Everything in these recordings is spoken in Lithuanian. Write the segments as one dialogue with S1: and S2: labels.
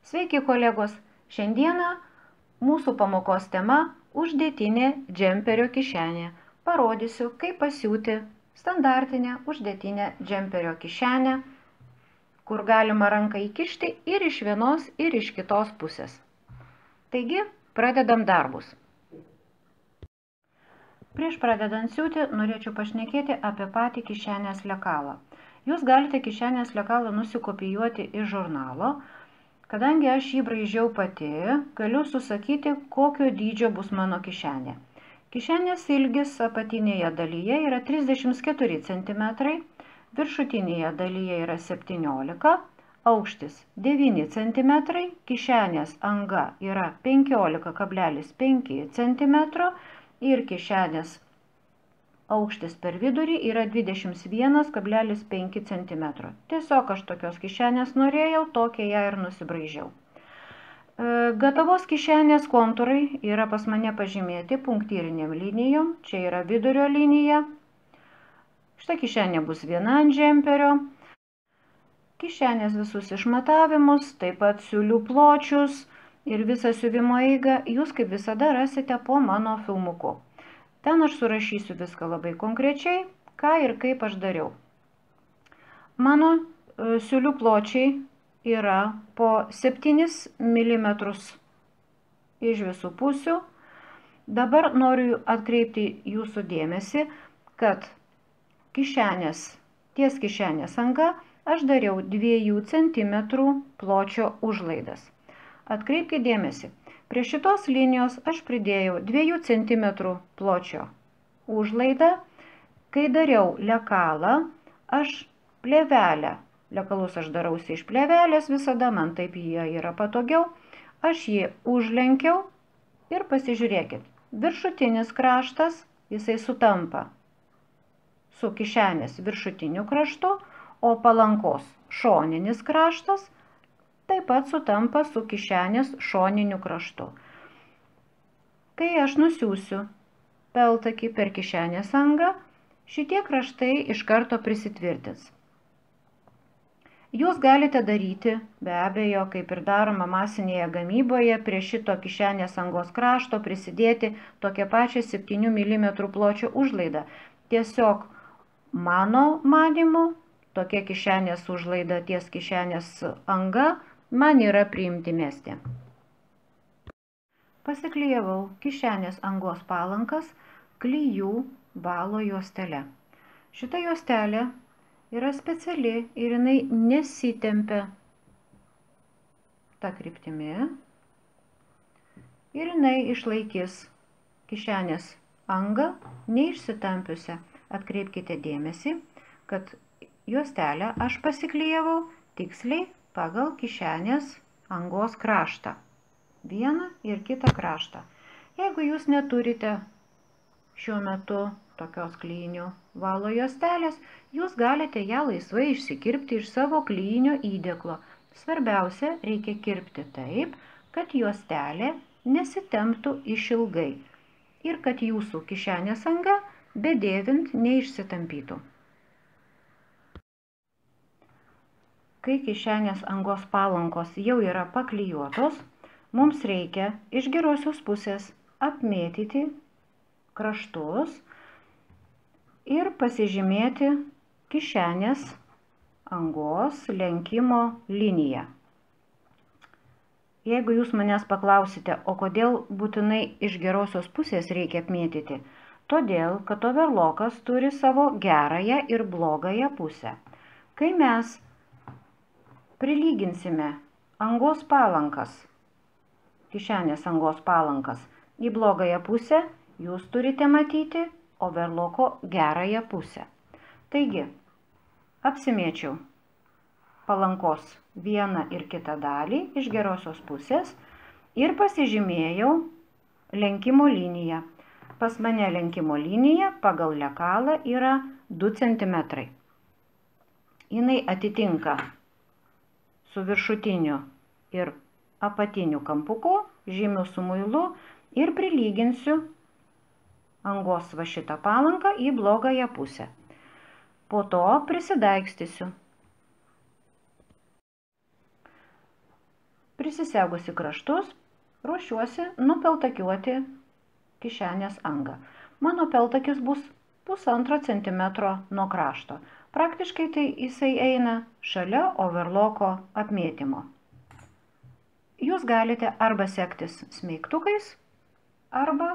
S1: Sveiki kolegos, šiandieną mūsų pamokos tema uždėtinė džemperio kišenė. Parodysiu, kaip pasiūti standartinę uždėtinę džemperio kišenę, kur galima ranką įkišti ir iš vienos, ir iš kitos pusės. Taigi, pradedam darbus. Prieš pradedant siūti, norėčiau pašnekėti apie patį kišenės lekalą. Jūs galite kišenės lekalą nusikopijuoti iš žurnalo. Kadangi aš jį braižiau pati, galiu susakyti, kokio dydžio bus mano kišenė. Kišenės ilgis apatinėje dalyje yra 34 cm, viršutinėje dalyje yra 17, aukštis 9 cm, kišenės anga yra 15,5 cm ir kišenės aukštis per vidurį yra 21,5 cm. Tiesiog aš tokios kišenės norėjau, tokią ją ir nusibraižiau. Gatavos kišenės kontūrai yra pas mane pažymėti punktyriniam linijom. Čia yra vidurio linija. Šita kišenė bus viena ant džemperio. Kišenės visus išmatavimus, taip pat siūlių pločius ir visą siuvimo eigą jūs kaip visada rasite po mano filmuku. Ten aš surašysiu viską labai konkrečiai, ką ir kaip aš dariau. Mano siūlių pločiai yra po 7 mm iš visų pusių. Dabar noriu atkreipti jūsų dėmesį, kad ties kišenės anga aš dariau 2 cm pločio užlaidas. Atkreipkite dėmesį. Prie šitos linijos aš pridėjau 2 cm pločio užlaidą. Kai dariau lekalą, aš plėvelę, lekalus aš darausi iš plėvelės visada, man taip jie yra patogiau, aš jį užlenkiau ir pasižiūrėkit, viršutinis kraštas, jisai sutampa su kišenės viršutiniu kraštu, o palankos šoninis kraštas taip pat sutampa su kišenės šoniniu kraštu. Kai aš nusiųsiu peltakį per kišenės angą, šitie kraštai iš karto prisitvirtins. Jūs galite daryti, be abejo, kaip ir daroma masinėje gamyboje, prie šito kišenės angos krašto prisidėti tokią pačią 7 mm pločio užlaidą. Tiesiog mano manymu, tokia kišenės užlaida ties kišenės anga man yra priimtimesnė. Pasiklijavau kišenės angos palankas klijų valo juostele. Šita juostelė yra speciali ir jinai nesitempia ta kryptimi ir jinai išlaikys kišenės angą neišsitampiusią. Atkreipkite dėmesį, kad juostelę aš pasiklijavau tiksliai pagal kišenės angos kraštą. Vieną ir kitą kraštą. Jeigu jūs neturite šiuo metu tokios klijinių valo juostelės, jūs galite ją laisvai išsikirpti iš savo klijinio įdėklo. Svarbiausia, reikia kirpti taip, kad juostelė nesitemptų išilgai ir kad jūsų kišenės anga bedėvint neišsitampytų. Kai kišenės angos palankos jau yra paklijuotos, mums reikia iš gerosios pusės apmėtyti kraštus ir pasižymėti kišenės angos lenkimo liniją. Jeigu jūs manęs paklausite, o kodėl būtinai iš gerosios pusės reikia apmėtyti, todėl, kad overlokas turi savo gerąją ir blogąją pusę. Kai mes prilyginsime angos palankas, kišenės angos palankas į blogąją pusę, jūs turite matyti overloko gerąją pusę. Taigi, apsimėčiau palankos vieną ir kitą dalį iš gerosios pusės ir pasižymėjau lenkimo liniją. Pas mane lenkimo linija pagal lekalą yra 2 cm. Jinai atitinka su viršutiniu ir apatiniu kampuku, žymiu su muilu ir prilyginsiu angos va šitą palanką į blogąją pusę. Po to prisidaikstysiu. Prisisegusi kraštus, ruošiuosi nupeltakiuoti kišenės angą. Mano peltakis bus 1,5 centimetro nuo krašto. Praktiškai tai jisai eina šalia overloko apmėtymo. Jūs galite arba sektis smeigtukais, arba,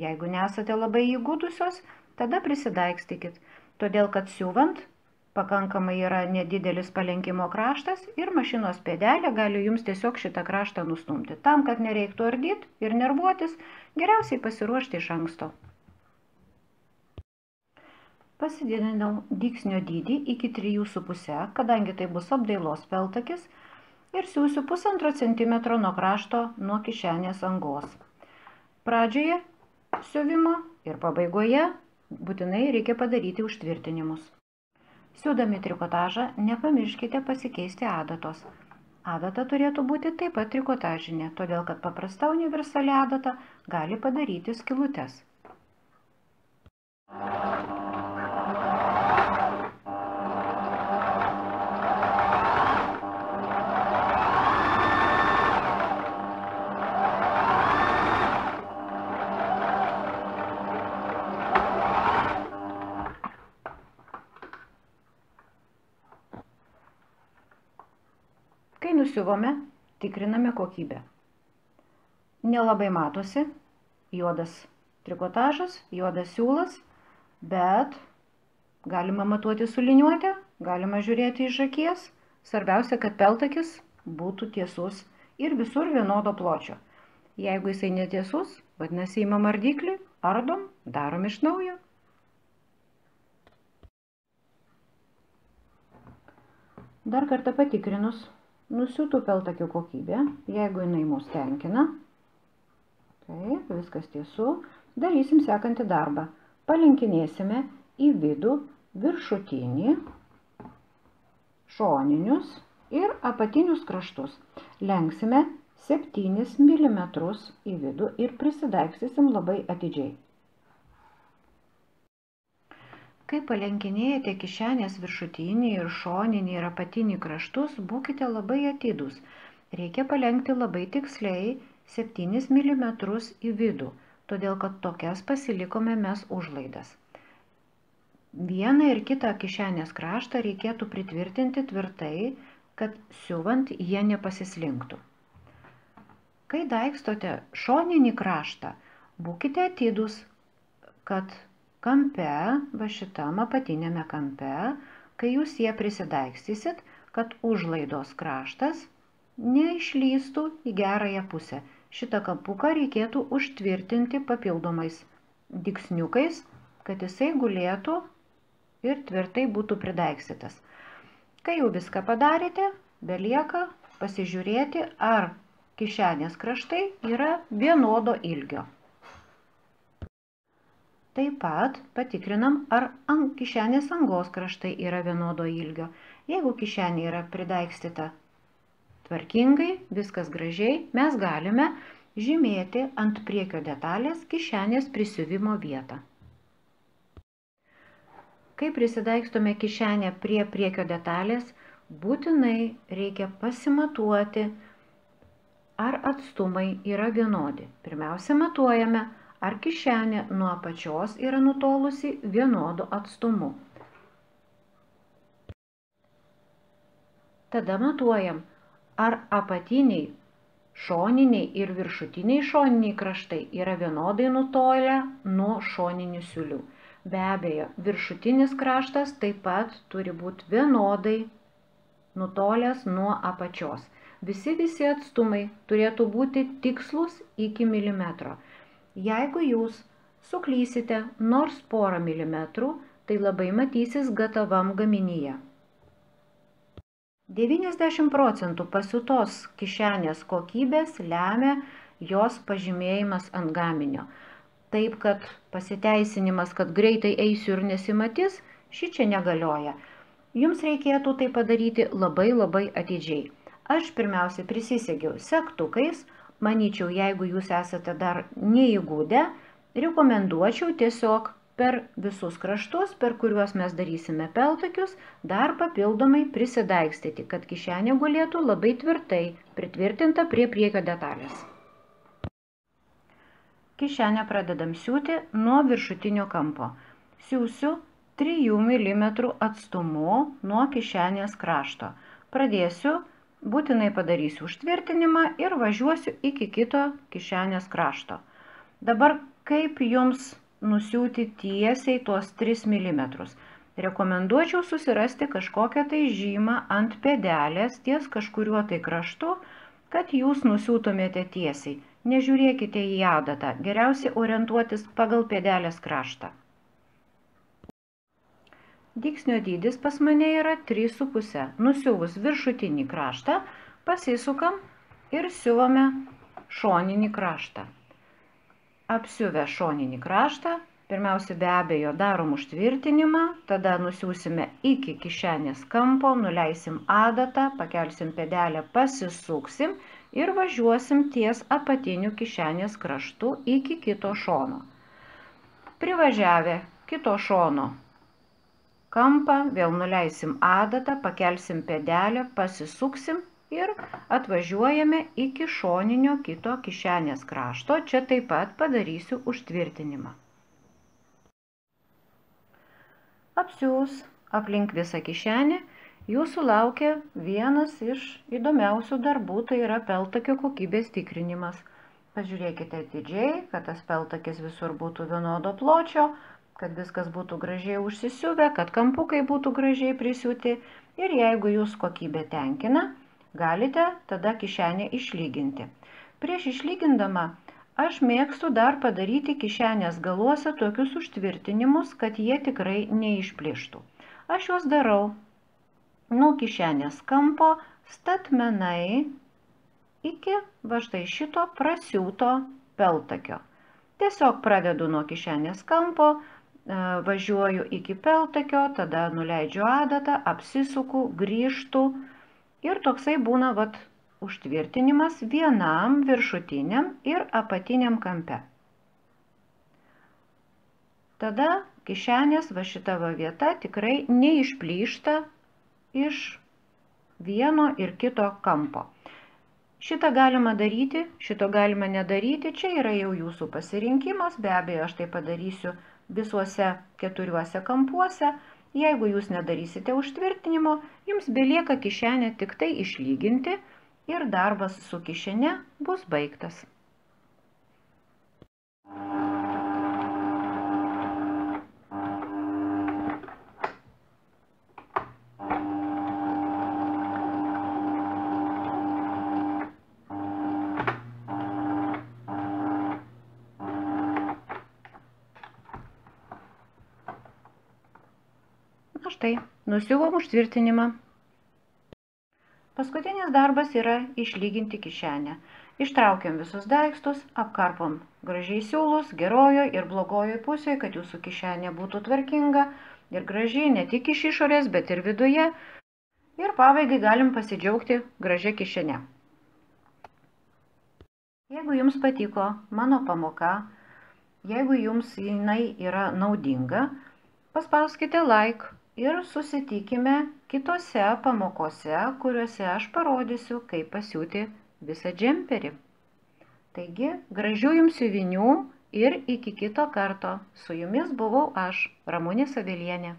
S1: jeigu nesate labai įgudusios, tada prisidaikstykit, todėl kad siuvant pakankamai yra nedidelis palenkimo kraštas ir mašinos pėdelė gali jums tiesiog šitą kraštą nustumti. Tam, kad nereiktų ardyti ir nervuotis, geriausiai pasiruošti iš anksto. Pasididinau dygsnio dydį iki 3,5, kadangi tai bus apdailos peltakis, ir siūsiu 1,5 centimetro nuo krašto nuo kišenės angos. Pradžioje siuvimo ir pabaigoje būtinai reikia padaryti užtvirtinimus. Siūdami trikotažą nepamirškite pasikeisti adatos. Adata turėtų būti taip pat trikotažinė, todėl kad paprasta universali adata gali padaryti skylutes. Kai nusiuvome, tikriname kokybę. Nelabai matosi juodas trikotažas, juodas siūlas, bet galima matuoti su liniuote, galima žiūrėti iš akies. Svarbiausia, kad peltakis būtų tiesus ir visur vienodo pločio. Jeigu jisai netiesus, vadinasi, imam ardiklį, ardom, darom iš naujo. Dar kartą patikrinus nusiūtų peltakio kokybę, jeigu jinai mus tenkina. Taip, viskas tiesu. Darysim sekantį darbą. Palenkinėsime į vidų viršutinį, šoninius ir apatinius kraštus. Lenksime 7 mm į vidų ir prisidaikstysim labai atidžiai. Kai palenkinėjate kišenės viršutinį ir šoninį ir apatinį kraštus, būkite labai atidūs. Reikia palenkti labai tiksliai 7 mm į vidų, todėl kad tokias pasilikome mes užlaidas. Vieną ir kitą kišenės kraštą reikėtų pritvirtinti tvirtai, kad siuvant jie nepasislinktų. Kai daikstote šoninį kraštą, būkite atidūs, kad kampe, va šitam apatiniame kampe, kai jūs jie prisidaikstysit, kad užlaidos kraštas neišlystų į gerąją pusę. Šitą kampuką reikėtų užtvirtinti papildomais dygsniukais, kad jisai gulėtų ir tvirtai būtų pridaikstytas. Kai jau viską padarėte, belieka pasižiūrėti, ar kišenės kraštai yra vienodo ilgio. Taip pat patikrinam, ar kišenės angos kraštai yra vienodo ilgio. Jeigu kišenė yra pridaikstyta tvarkingai, viskas gražiai, mes galime žymėti ant priekio detalės kišenės prisiuvimo vietą. Kai prisidaikstome kišenę prie priekio detalės, būtinai reikia pasimatuoti, ar atstumai yra vienodi. Pirmiausia, matuojame, ar kišenė nuo apačios yra nutolusi vienodu atstumu. Tada matuojam, ar apatiniai, šoniniai ir viršutiniai šoniniai kraštai yra vienodai nutolę nuo šoninių siūlių. Be abejo, viršutinis kraštas taip pat turi būti vienodai nutolęs nuo apačios. Visi atstumai turėtų būti tikslus iki milimetro. Jeigu jūs suklysite nors porą milimetrų, tai labai matysis gatavam gaminyje. 90% pasiūtos kišenės kokybės lemia jos pažymėjimas ant gaminio. Taip, kad pasiteisinimas, kad greitai eisiu ir nesimatys, šičia negalioja. Jums reikėtų tai padaryti labai atidžiai. Aš pirmiausia prisisegiau segtukais. Manyčiau, jeigu jūs esate dar neįgūdę, rekomenduočiau tiesiog per visus kraštus, per kuriuos mes darysime peltakius, dar papildomai prisidaigstyti, kad kišenė gulėtų labai tvirtai, pritvirtinta prie priekio detalės. Kišenę pradedam siūti nuo viršutinio kampo. Siūsiu 3 mm atstumu nuo kišenės krašto. Pradėsiu, būtinai padarysiu užtvirtinimą ir važiuosiu iki kito kišenės krašto. Dabar kaip jums nusiūti tiesiai tuos 3 mm. Rekomenduočiau susirasti kažkokią tai žymą ant pėdelės ties kažkuriuo tai kraštu, kad jūs nusiūtumėte tiesiai. Nežiūrėkite į adatą, geriausiai orientuotis pagal pėdelės kraštą. Dygsnio dydis pas mane yra 3,5. Nusiuvus viršutinį kraštą, pasisukam ir siuvame šoninį kraštą. Apsiuvę šoninį kraštą, pirmiausia be abejo darom užtvirtinimą, tada nusiūsime iki kišenės kampo, nuleisim adatą, pakelsim pėdelę, pasisuksim ir važiuosim ties apatiniu kišenės kraštu iki kito šono. Privažiavę kito šono kampą, vėl nuleisim adatą, pakelsim pėdelę, pasisuksim ir atvažiuojame iki šoninio kito kišenės krašto. Čia taip pat padarysiu užtvirtinimą. Apsiūs aplink visą kišenę, jūsų laukia vienas iš įdomiausių darbų, tai yra peltakio kokybės tikrinimas. Pažiūrėkite atidžiai, kad tas peltakis visur būtų vienodo pločio, kad viskas būtų gražiai užsisiuvę, kad kampukai būtų gražiai prisiūti ir jeigu jūs kokybė tenkina, galite tada kišenę išlyginti. Prieš išlygindama aš mėgstu dar padaryti kišenės galuose tokius užtvirtinimus, kad jie tikrai neišplyštų. Aš juos darau nuo kišenės kampo statmenai iki va štai šito prasiūto peltakio. Tiesiog pradedu nuo kišenės kampo, važiuoju iki peltakio, tada nuleidžiu adatą, apsisuku, grįžtu ir toksai būna užtvirtinimas vienam viršutiniam ir apatiniam kampe. Tada kišenės šita vieta tikrai neišplyšta iš vieno ir kito kampo. Šitą galima daryti, šito galima nedaryti, čia yra jau jūsų pasirinkimas, be abejo aš tai padarysiu visuose 4 kampuose. Jeigu jūs nedarysite užtvirtinimo, jums belieka kišenę tik tai išlyginti ir darbas su kišene bus baigtas. Na štai, nusiuvom užtvirtinimą. Paskutinis darbas yra išlyginti kišenę. Ištraukiam visus daiktus, apkarpom gražiai siūlus, gerojo ir blogojo pusėje, kad jūsų kišenė būtų tvarkinga ir gražiai ne tik iš išorės, bet ir viduje. Ir pabaigai galim pasidžiaugti gražia kišene. Jeigu jums patiko mano pamoka, jeigu jums jinai yra naudinga, paspauskite like. Ir susitikime kitose pamokose, kuriuose aš parodysiu, kaip pasiūti visą džemperį. Taigi, gražių jums siuvinių ir iki kito karto. Su jumis buvau aš, Ramunė Savelienė.